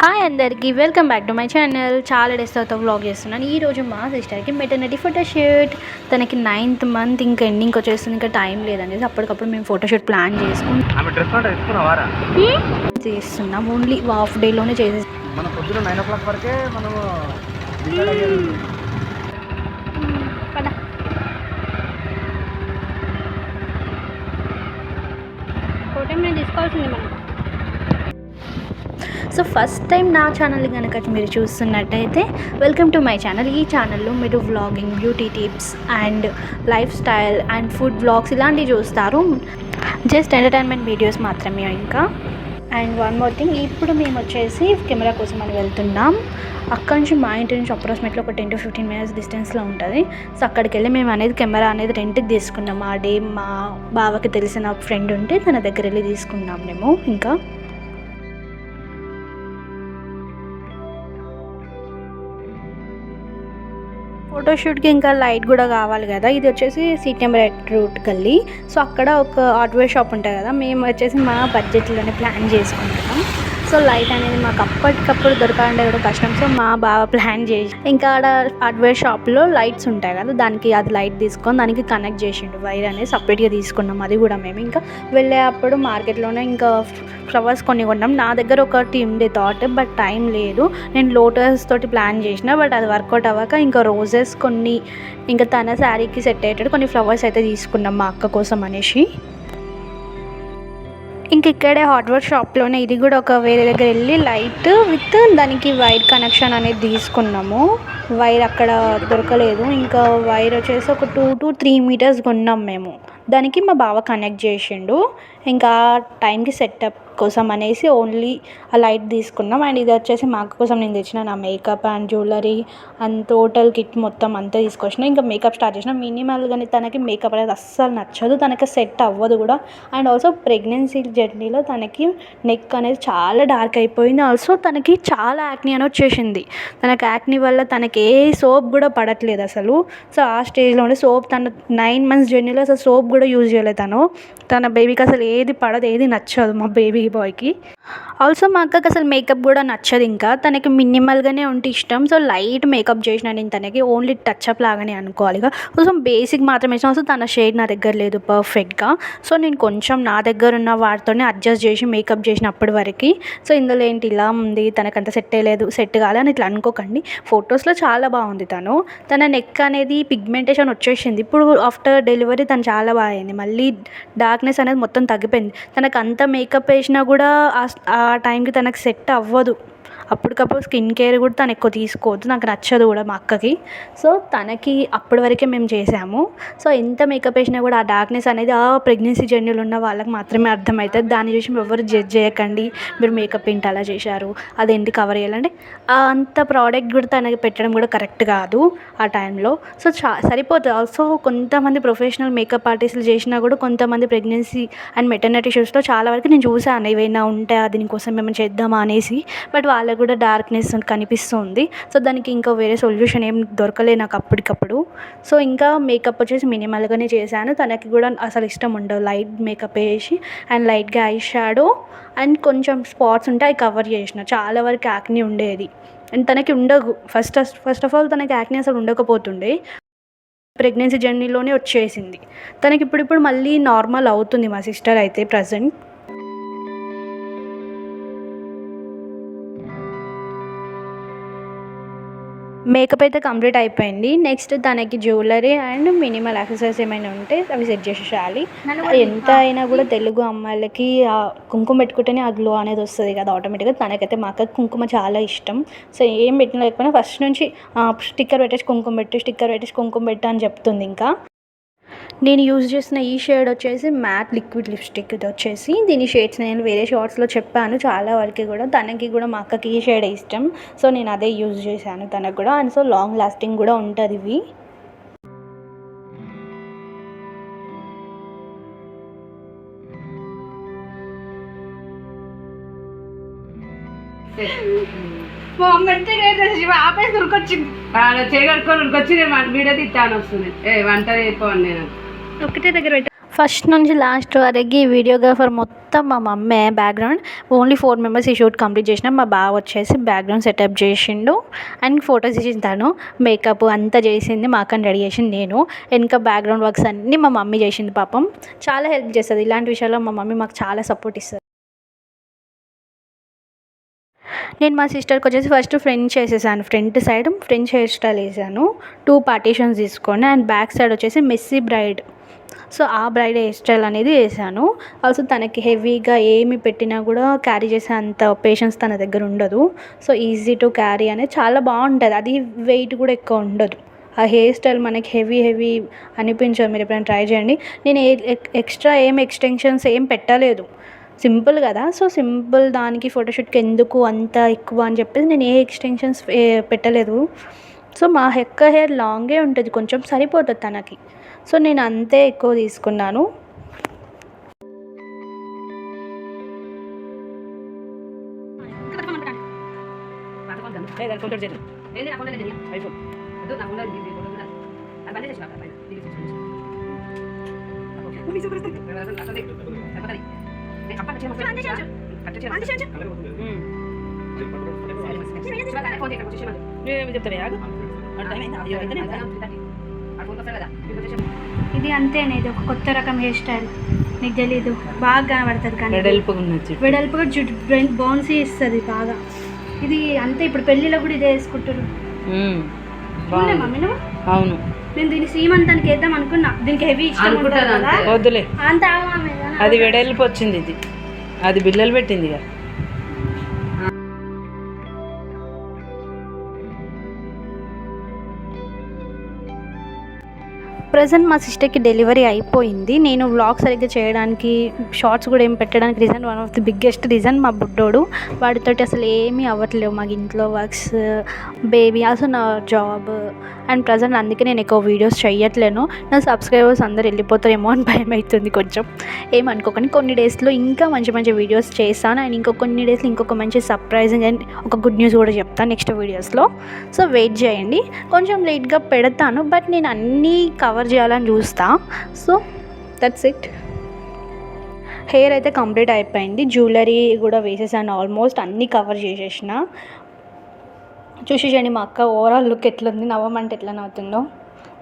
Hi అందరికీ welcome back to my channel. చాలా days తర్వాత వ్లాగ్ చేస్తున్నాను. ఈరోజు మా సిస్టర్కి మెటర్నిటీ ఫోటోషూట్. తనకి 9th మంత్ ఇంకా ఎండింగ్కి వచ్చేస్తుంది, ఇంకా టైం లేదని చెప్పి అప్పటికప్పుడు మేము ఫోటోషూట్ ప్లాన్ చేస్తున్నాం. ఓన్లీ హాఫ్ డేలోనే చేసేసి మన పొద్దున 9 o'clock వరకే మనము ఫోటో మేము తీసుకోవాల్సింది మనం. సో ఫస్ట్ టైం నా ఛానల్ కనుక మీరు చూస్తున్నట్టయితే వెల్కమ్ టు మై ఛానల్. ఈ ఛానల్లో మీరు vlogging, beauty tips and life style and food vlogs ఇలాంటివి చూస్తారు. జస్ట్ ఎంటర్టైన్మెంట్ వీడియోస్ మాత్రమే. ఇంకా అండ్ వన్ మోర్ థింగ్, ఇప్పుడు మేము వచ్చేసి కెమెరా కోసం అని వెళ్తున్నాం. అక్కడి నుంచి మా ఇంటి నుంచి అప్రాక్సిమేట్లీ ఒక 10 to 15 minutes డిస్టెన్స్లో ఉంటుంది. సో అక్కడికి వెళ్ళి మేము అనేది కెమెరా అనేది రెంట్కి తీసుకున్నాం. ఆ డే మా బావకి తెలిసిన ఫ్రెండ్ ఉంటే తన దగ్గర వెళ్ళి తీసుకున్నాం మేము. ఇంకా ఫోటోషూట్కి ఇంకా లైట్ కూడా కావాలి కదా. ఇది వచ్చేసి సీట్ నెంబర్ 8 రూట్ గల్లీ. సో అక్కడ ఒక హార్డ్వేర్ షాప్ ఉంటుంది కదా, మేము వచ్చేసి మా బడ్జెట్లోనే ప్లాన్ చేసుకుంటాం. సో లైట్ అనేది మాకు అప్పటికప్పుడు దొరకాలంటే కూడా కష్టం. సో మా బాగా ప్లాన్ చేసి ఇంకా ఆడ హార్డ్వేర్ షాప్లో లైట్స్ ఉంటాయి కదా, దానికి అది లైట్ తీసుకొని దానికి కనెక్ట్ చేసిండు. వైర్ అనేది సపరేట్గా తీసుకున్నాం. అది కూడా మేము ఇంకా వెళ్ళేటప్పుడు మార్కెట్లోనే ఇంకా ఫ్లవర్స్ కొన్ని కొన్నాం. నా దగ్గర ఒకటి ఉండే థాట్, బట్ టైం లేదు. నేను లోటస్ తోటి ప్లాన్ చేసిన, బట్ అది వర్కౌట్ అవ్వక ఇంకా రోజెస్ కొన్ని, ఇంకా తన శారీకి సెట్ అయ్యేటట్టు కొన్ని ఫ్లవర్స్ అయితే తీసుకున్నాం మా అక్క కోసం అనేసి. ఇంక ఇక్కడే హార్డ్వేర్ షాప్లోనే ఇది కూడా ఒక వేరే దగ్గర వెళ్ళి లైట్ విత్ దానికి వైర్ కనెక్షన్ అనేది తీసుకున్నాము. వైర్ అక్కడ దొరకలేదు. ఇంకా వైర్ వచ్చేసి ఒక 2 to 3 meters కొన్నాం మేము. దానికి మా బావ కనెక్ట్ చేసిండు. ఇంకా టైంకి సెటప్ కోసం అనేసి ఓన్లీ ఆ లైట్ తీసుకున్నాం. అండ్ ఇది వచ్చేసి మా అక్క కోసం నేను తెచ్చిన నా makeup and jewellery and total kit మొత్తం అంతా తీసుకొచ్చిన. ఇంకా మేకప్ స్టార్ట్ చేసిన. మినిమల్గానే తనకి మేకప్ అనేది అస్సలు నచ్చదు, తనకి సెట్ అవ్వదు కూడా. అండ్ ఆల్సో ప్రెగ్నెన్సీ జర్నీలో తనకి నెక్ అనేది చాలా డార్క్ అయిపోయింది. ఆల్సో తనకి చాలా యాక్ని అని వచ్చేసింది. తనకి యాక్ని వల్ల తనకి ఏ సోప్ కూడా పడట్లేదు అసలు. సో ఆ స్టేజ్లోనే సోప్, తన 9 months జర్నీలో అసలు సోప్ కూడా యూజ్ చేయలేదు తన బేబీకి. అసలు ఏది పడదు, ఏది నచ్చదు మా బేబీ బాయ్కి. ఆల్సో మా అక్కకి అసలు మేకప్ కూడా నచ్చదు. ఇంకా తనకి మినిమల్గానే ఉంటే ఇష్టం. సో లైట్ మేకప్ చేసిన నేను తనకి ఓన్లీ టచ్అప్ లాగానే అనుకోవాలి. కొంచెం బేసిక్ మాత్రమే ఇష్టం. సో తన షేడ్ నా దగ్గర లేదు పర్ఫెక్ట్గా. సో నేను కొంచెం నా దగ్గర ఉన్న వాటితోనే అడ్జస్ట్ చేసి మేకప్ చేసినప్పటి వరకు. సో ఇందులో ఏంటి ఇలా ఉంది, తనకంత సెట్ అయ్యలేదు, సెట్ కాలని ఇట్లా అనుకోకండి. ఫొటోస్లో చాలా బాగుంది. తన నెక్ అనేది పిగ్మెంటేషన్ వచ్చేసింది. ఇప్పుడు ఆఫ్టర్ డెలివరీ తను చాలా బాగా అయింది. మళ్ళీ డార్క్నెస్ అనేది మొత్తం తగ్గిపోయింది. తనకు అంత మేకప్ వేసినా కూడా ఆ టైంకి తనకు సెట్ అవ్వదు. అప్పటికప్పుడు స్కిన్ కేర్ కూడా తను ఎక్కువ తీసుకోవద్దు, నాకు నచ్చదు కూడా మా అక్కకి. సో తనకి అప్పటి వరకే మేము చేసాము. సో ఎంత మేకప్ వేసినా కూడా ఆ డార్క్నెస్ అనేది ఆ ప్రెగ్నెన్సీ జర్నీలో ఉన్న వాళ్ళకి మాత్రమే అర్థమవుతుంది. దాన్ని చూసి ఎవరు జడ్జ్ చేయకండి, మీరు మేకప్ ఏంటి అలా చేశారు, అదేంటి కవర్ చేయాలంటే అంత ప్రోడక్ట్ కూడా తనకి పెట్టడం కూడా కరెక్ట్ కాదు ఆ టైంలో. సో సరిపోతుంది. ఆల్సో కొంతమంది ప్రొఫెషనల్ మేకప్ ఆర్టిస్టులు చేసినా కూడా కొంతమంది ప్రెగ్నెన్సీ అండ్ మెటర్నిటీ షూస్లో చాలా వరకు నేను చూసాను, ఏవైనా ఉంటే దీనికోసం మేము చేద్దామా అనేసి. బట్ వాళ్ళకి కూడా డార్క్నెస్ కనిపిస్తుంది. సో దానికి ఇంకా వేరే సొల్యూషన్ ఏం దొరకలే నాకు అప్పటికప్పుడు. సో ఇంకా మేకప్ వచ్చేసి మినిమల్గానే చేశాను. తనకి కూడా అసలు ఇష్టం ఉండదు లైట్ మేకప్ వేసి. అండ్ లైట్గా ఐ షాడో అండ్ కొంచెం స్పాట్స్ ఉంటే అవి కవర్ చేసిన. చాలా వరకు యాక్ని ఉండేది అండ్ తనకి ఉండదు. ఫస్ట్ ఆఫ్ ఆల్ తనకి యాక్ని అసలు ఉండకపోతుండే, ప్రెగ్నెన్సీ జర్నీలోనే వచ్చేసింది. తనకి ఇప్పుడు మళ్ళీ నార్మల్ అవుతుంది మా సిస్టర్ అయితే ప్రజెంట్. మేకప్ అయితే కంప్లీట్ అయిపోయింది. నెక్స్ట్ తనకి జ్యువెలరీ అండ్ మినిమల్ యాక్సెసరీస్ ఏమైనా ఉంటే అవి సెట్ చేసేయాలి. ఎంత అయినా కూడా తెలుగు అమ్మాయిలకి కుంకుమ పెట్టుకుంటేనే ఆ గ్లో అనేది వస్తుంది కదా ఆటోమేటిక్గా. తనకైతే మా అక్కకి కుంకుమ చాలా ఇష్టం. సో ఏం పెట్టిన లేకపోయినా ఫస్ట్ నుంచి స్టిక్కర్ పెట్టేసి కుంకుమ పెట్టు, స్టిక్కర్ పెట్టేసి కుంకుమ పెట్టు అని చెప్తుంది. ఇంకా నేను యూజ్ చేసిన ఈ షేడ్ వచ్చేసి మ్యాట్ లిక్విడ్ లిప్స్టిక్. ఇది వచ్చేసి దీని షేడ్స్ నేను వేరే షార్ట్స్లో చెప్పాను చాలా వరకు కూడా. తనకి కూడా మా అక్కకి ఈ షేడ్ ఇష్టం. సో నేను అదే యూజ్ చేశాను తనకు కూడా. అండ్ సో లాంగ్ లాస్టింగ్ కూడా ఉంటుంది ఇవి. ఆపేసి ఉరికొచ్చింది, చేయగడుకొని ఉరికొచ్చి నేను వీడియో తీస్తాను వస్తుంది. వంట అయిపోండి నేను ఒకటే దగ్గర ఫస్ట్ నుంచి లాస్ట్ వరకు ఈ వీడియోగ్రాఫర్ మొత్తం మా మమ్మే బ్యాక్గ్రౌండ్. ఓన్లీ 4 మెంబర్స్ ఈ షూట్ కంప్లీట్ చేసినాం. మా బావ వచ్చేసి బ్యాక్గ్రౌండ్ సెటప్ చేసిండు అండ్ ఫొటోస్ తీసింది తను. మేకప్ అంతా చేసింది, మా అక్కని రెడీ చేసింది నేను. వెనక బ్యాక్గ్రౌండ్ వర్క్స్ అన్నీ మా మమ్మీ చేసింది పాపం. చాలా హెల్ప్ చేస్తుంది ఇలాంటి విషయాల్లో. మా మమ్మీ మాకు చాలా సపోర్ట్ ఇస్తుంది. నేను మా సిస్టర్కి వచ్చేసి ఫస్ట్ ఫ్రంట్ చేసేసాను. Front side French hair style వేసాను. 2 పార్టీషన్స్ తీసుకొని అండ్ బ్యాక్ సైడ్ వచ్చేసి మెస్సీ బ్రైడ్. సో ఆ బ్రైడ్ హెయిర్ స్టైల్ అనేది వేసాను. ఆల్సో తనకి హెవీగా ఏమి పెట్టినా కూడా క్యారీ చేసే అంత పేషెన్స్ తన దగ్గర ఉండదు. సో ఈజీ టు క్యారీ అనేది చాలా బాగుంటుంది. అది వెయిట్ కూడా ఎక్కువ ఉండదు. ఆ హెయిర్ స్టైల్ మనకి హెవీ అనిపించదు. మీరు ఎప్పుడైనా ట్రై చేయండి. నేను ఎక్స్ట్రా ఎక్స్టెన్షన్స్ ఏం పెట్టలేదు. సింపుల్ కదా, సో సింపుల్ దానికి ఫోటోషూట్కి ఎందుకు అంత ఎక్కువ అని చెప్పేసి నేను ఏ ఎక్స్టెన్షన్స్ పెట్టలేదు. సో మా హెయిర్ లాంగే ఉంటుంది, కొంచెం సరిపోతుంది తనకి. సో నేను అంతే ఎక్కువ తీసుకున్నాను. ఇది అంతేనే, ఇది ఒక కొత్త రకం హెయిర్ స్టైల్. నీకు తెలీదు, బాగా కనబడుతుంది కానీ వెడల్పుగా జుట్టు బౌన్సీ ఇస్తుంది బాగా. ఇది అంతే, ఇప్పుడు పెళ్ళిలో కూడా ఇదే వేసుకుంటారు. మమ్మీ నువ్వు? అవును, నేను దీన్ని సీమంతానికి వేద్దాం అనుకున్నా. దీనికి హెవీ ఇష్టం వద్దులే అంత. అది వెడల్పు వచ్చింది, ఇది అది బిల్లలు పెట్టింది కదా. ప్రజెంట్ మా సిస్టర్కి డెలివరీ అయిపోయింది. నేను వ్లాగ్ సరిగ్గా చేయడానికి, షార్ట్స్ కూడా ఏం పెట్టడానికి reason, one of the biggest reason మా బుడ్డోడు. వాడితోటి అసలు ఏమీ అవ్వట్లేవు. మాకు ఇంట్లో వర్క్స్, బేబీ, అసలు నా జాబ్ అండ్ ప్రజెంట్ అందుకే నేను ఎక్కువ వీడియోస్ చేయట్లేను. నా సబ్స్క్రైబర్స్ అందరు వెళ్ళిపోతారేమో అని భయం అవుతుంది కొంచెం. ఏమనుకోకండి, కొన్ని డేస్లో ఇంకా మంచి వీడియోస్ చేస్తాను. అండ్ కొన్ని డేస్లో ఇంకొక మంచి సర్ప్రైజింగ్ అండ్ ఒక గుడ్ న్యూస్ కూడా చెప్తాను నెక్స్ట్ వీడియోస్లో. సో వెయిట్ చేయండి. కొంచెం లేట్గా పెడతాను, బట్ నేను అన్నీ కవర్ చేయాలని చూస్తా. So that's it. హెయిర్ అయితే కంప్లీట్ అయిపోయింది. జ్యువెలరీ కూడా వేసేసాను. ఆల్మోస్ట్ అన్నీ కవర్ చేసేసిన. చూసేయండి మా అక్క ఓవరాల్ లుక్ ఎట్లుంది. నవ్వమంటే ఎట్లా నవ్వుతుందో,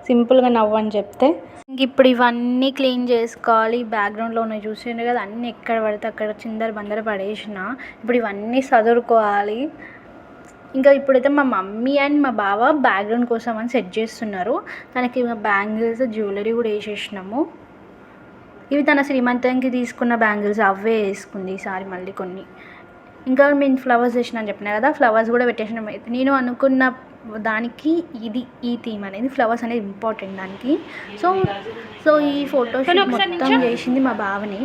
సింపుల్గా నవ్వు అని చెప్తే. ఇంక ఇప్పుడు ఇవన్నీ క్లీన్ చేసుకోవాలి. బ్యాక్గ్రౌండ్లో ఉన్నాయి చూసిండు కదా, అన్నీ ఎక్కడ పడితే అక్కడ చిందర పడేసిన. ఇప్పుడు ఇవన్నీ సదురుకోవాలి. ఇంకా ఇప్పుడైతే మా మమ్మీ అండ్ మా బావ బ్యాక్గ్రౌండ్ కోసం అని సెట్ చేస్తున్నారు. తనకి బ్యాంగిల్స్, జ్యువెలరీ కూడా వేసేసినాము. ఇవి తన శ్రీమంతానికి తీసుకున్న బ్యాంగిల్స్, అవే వేసుకుంది ఈసారి మళ్ళీ కొన్ని. ఇంకా నేను ఫ్లవర్స్ వేసిన అని చెప్పినా కదా, ఫ్లవర్స్ కూడా పెట్టేసినాం. నేను అనుకున్న దానికి ఈ థీమ్ అనేది, ఫ్లవర్స్ అనేది ఇంపార్టెంట్ దానికి. సో ఈ ఫొటోస్ మొత్తం చేసింది మా బావని.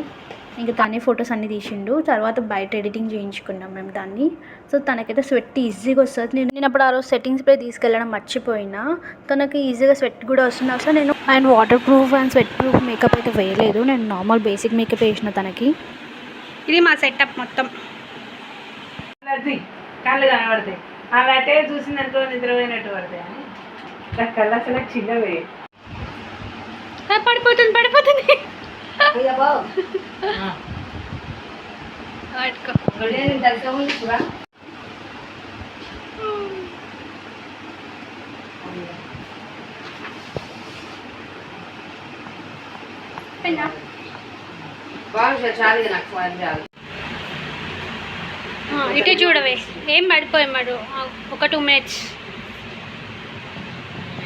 ఇంకా తనే ఫొటోస్ అన్నీ తీసిండు. తర్వాత బయట ఎడిటింగ్ చేయించుకున్నాం మేము దాన్ని. సో తనకైతే స్వెట్ ఈజీగా వస్తుంది. నేను అప్పుడు ఆ రోజు సెట్టింగ్స్ పై తీసుకెళ్ళడం మర్చిపోయినా. తనకి ఈజీగా స్వెట్ కూడా వస్తుంది. అసలు నేను and water proof and sweat proof makeup అయితే వేయలేదు. నేను నార్మల్ బేసిక్ మేకప్ వేసిన తనకి. ఇది మా సెటప్ మొత్తం. కళ్ళు కనబడతాయి, అవి అటే చూసిందనుకో నిద్రపోయినట్టు పడతాయి అని కళ్ళు అసలు చిన్నవే. పడిపోతుంది ఇటు చూడవే, ఏం పడిపోయాడు. ఒక 2 minutes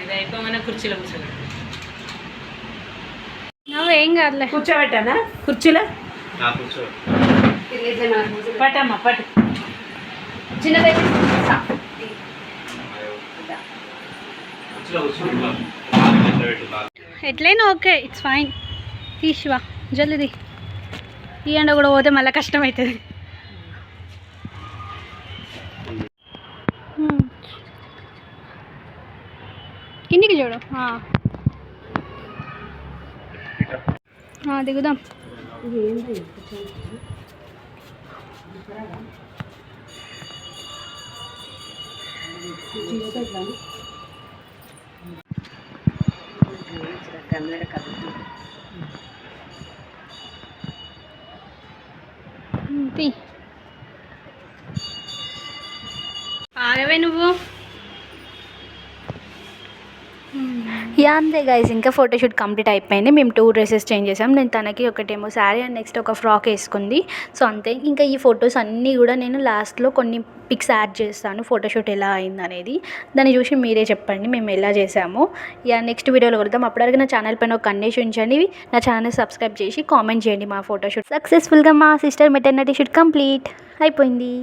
ఇది అయిపోగానే కుర్చీలో కూర్చోబెట్టు. ఏం కాదులే, కూర్చోబెట్టానా కుర్చీలో? పట్టమ్మా పట్టు. ఎట్లయినా ఓకే, ఇట్స్ ఫైన్. తీసివా జల్దీ. ఈ ఎండ కూడా పోతే మళ్ళీ కష్టం అవుతుంది. కిందికి చూడు, దిగుదాం. ఆగవే నువ్వు. యా అంతే గైస్, ఇంకా ఫోటోషూట్ కంప్లీట్ అయిపోయింది. మేము 2 డ్రెస్సెస్ చేంజ్ చేసాం. నేను తనకి ఒకటేమో శారీ అండ్ నెక్స్ట్ ఒక ఫ్రాక్ వేసుకుంది. సో అంతే. ఇంకా ఈ ఫొటోస్ అన్నీ కూడా నేను లాస్ట్లో కొన్ని పిక్స్ యాడ్ చేస్తాను ఫోటోషూట్ ఎలా అయిందనేది. దాన్ని చూసి మీరే చెప్పండి మేము ఎలా చేసాము. యా నెక్స్ట్ వీడియోలో కలుద్దాం. అప్పటివరకు నా ఛానల్ పైన ఒక కండిషన్ ఉంచండి, నా ఛానల్ సబ్స్క్రైబ్ చేసి కామెంట్ చేయండి. మా ఫోటోషూట్ సక్సెస్ఫుల్గా మా సిస్టర్ మెటర్నిటీ షూట్ కంప్లీట్ అయిపోయింది.